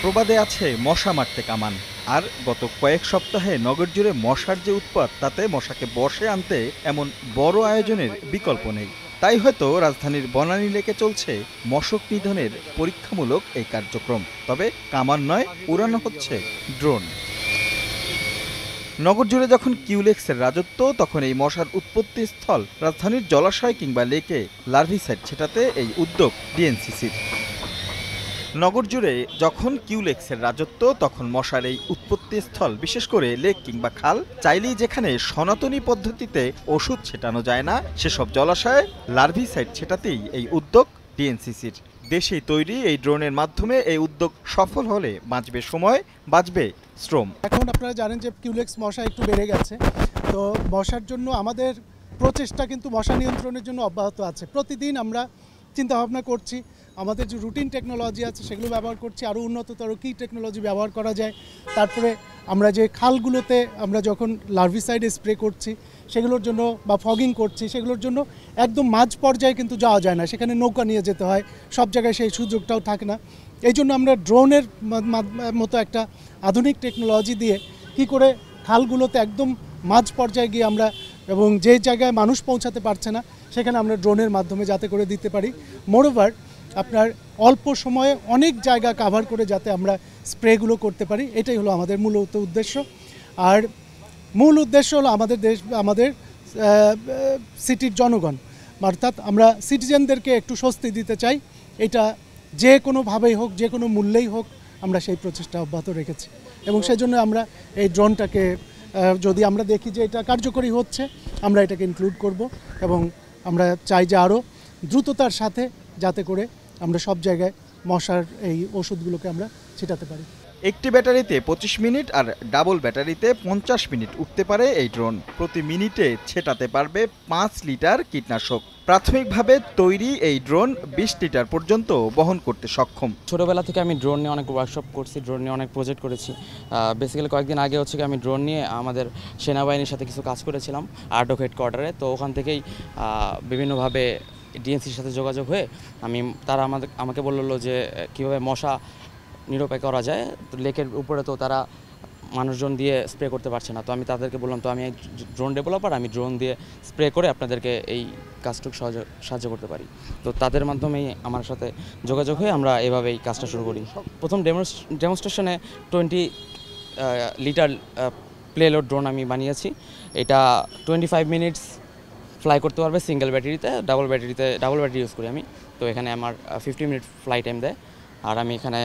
প্রবাদে আছে মশা মারতে কামান। আর গত কয়েক সপ্তাহে নগর জুড়ে মশার যে উৎপাত, তাতে মশাকে বশে আনতে এমন বড় আয়োজনের বিকল্প নেই। তাই হয়তো রাজধানীর বনানী লেকে চলছে মশক নিধনের পরীক্ষামূলক এই কার্যক্রম। তবে কামান নয়, উড়ানো হচ্ছে ড্রোন। নগর জুড়ে যখন কিউলেক্সের রাজত্ব, তখন এই মশার উৎপত্তি স্থল রাজধানীর জলাশয় কিংবা লেকে লার্ভিসাইড ছেটাতে এই উদ্যোগ ডিএনসিসির। নগর জুড়ে যখন কিউলেক্সের রাজত্ব, তখন মশার এই উৎপত্তি স্থল, বিশেষ করে লেক কিংবা খাল, চাইলেই যেখানে সনাতনী পদ্ধতিতে ওষুধ ছেটানো যায় না, সেসব জলাশয়ে লার্ভিসাইড ছেটাতেই এই উদ্যোগ ডিএনসিসির। দেশেই তৈরি এই ড্রোনের মাধ্যমে এই উদ্যোগ সফল হলে বাঁচবে সময়, বাঁচবে শ্রম। এখন আপনারা জানেন যে কিউলেক্স মশা একটু বেড়ে গেছে, তো মশার জন্য আমাদের প্রচেষ্টা কিন্তু মশা নিয়ন্ত্রণের জন্য অব্যাহত আছে। প্রতিদিন আমরা চিন্তা ভাবনা করছি, আমাদের যে রুটিন টেকনোলজি আছে সেগুলো ব্যবহার করছি, আরও উন্নততর কী টেকনোলজি ব্যবহার করা যায়। তারপরে আমরা যে খালগুলোতে আমরা যখন লার্ভিসাইড স্প্রে করছি সেগুলোর জন্য, বা ফগিং করছি সেগুলোর জন্য একদম মাঝ পর্যায়ে কিন্তু যাওয়া যায় না, সেখানে নৌকা নিয়ে যেতে হয়, সব জায়গায় সেই সুযোগটাও থাকে না। এই জন্য আমরা ড্রোনের মতো একটা আধুনিক টেকনোলজি দিয়ে কি করে খালগুলোতে একদম মাঝ পর্যায়ে গিয়ে আমরা, এবং যে জায়গায় মানুষ পৌঁছাতে পারছে না সেখানে আমরা ড্রোনের মাধ্যমে যাতে করে দিতে পারি। মোরওভার আপনার অল্প সময়ে অনেক জায়গা কাভার করে যাতে আমরা স্প্রেগুলো করতে পারি, এটাই হলো আমাদের মূলত উদ্দেশ্য। আর মূল উদ্দেশ্য হলো আমাদের সিটির জনগণ, অর্থাৎ আমরা সিটিজেনদেরকে একটু স্বস্তি দিতে চাই। এটা যে কোনোভাবেই হোক, যে কোনো মূল্যেই হোক, আমরা সেই প্রচেষ্টা অব্যাহত রেখেছি এবং সেজন্য আমরা এই ড্রোনটাকে, যদি আমরা দেখি যে এটা কার্যকরী হচ্ছে, আমরা এটাকে ইনক্লুড করব এবং আমরা চাই যে আরও দ্রুততার সাথে যাতে করে আমরা সব জায়গায় মশার এই ওষুধগুলোকে আমরা ছিটাতে পারি। একটি ব্যাটারিতে 25 মিনিট আর ডাবল ব্যাটারিতে 50 মিনিট উঠতে পারে এই ড্রোন। প্রতি মিনিটে ছেটাতে পারবে 5 লিটার কীটনাশক। প্রাথমিকভাবে তৈরি এই ড্রোন 20 লিটার পর্যন্ত বহন করতে সক্ষম। ছোটোবেলা থেকে আমি ড্রোন নিয়ে অনেক ওয়ার্কশপ করছি, ড্রোন নিয়ে অনেক প্রজেক্ট করেছি। বেসিক্যালি কয়েকদিন আগে হচ্ছে আমি ড্রোন নিয়ে আমাদের সেনাবাহিনীর সাথে কিছু কাজ করেছিলাম আর্টক হেডকোয়ার্টারে। তো ওখান থেকেই বিভিন্নভাবে ডিএনসির সাথে যোগাযোগ হয়ে তারা আমাকে বললো যে কীভাবে মশা নিরূপায় করা যায়। তো লেকের উপরে তো তারা মানুষজন দিয়ে স্প্রে করতে পারছে না, তো আমি তাদেরকে বললাম, তো আমি ড্রোন ডেভেলপার, আমি ড্রোন দিয়ে স্প্রে করে আপনাদেরকে এই কাজটুকু সাহায্য করতে পারি। তো তাদের মাধ্যমেই আমার সাথে যোগাযোগ হয়ে আমরা এভাবেই কাজটা শুরু করি। প্রথম ডেমনস্ট্রেশনে 20 লিটার প্লেলোড ড্রোন আমি বানিয়েছি। এটা 25 মিনিটস ফ্লাই করতে পারবে সিঙ্গেল ব্যাটারিতে। ডাবল ব্যাটারি ইউজ করি আমি। তো এখানে আমার 50 মিনিট ফ্লাই টাইম দেয়। আর আমি এখানে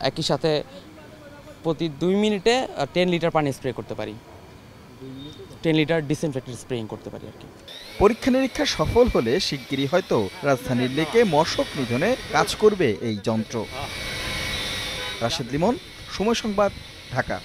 একই সাথে প্রতি 2 মিনিটে 10 লিটার পানি স্প্রে করতে পারি, 10 লিটার ডিসইনফেক্টেন্ট স্প্রেইং করতে পারি আর কি। পরীক্ষা নিরীক্ষা সফল হলে শিগগিরই হয়তো রাজধানীর লেকে মশক নিধনে কাজ করবে এই যন্ত্র। রাশেদ লিমন, সময় সংবাদ, ঢাকা।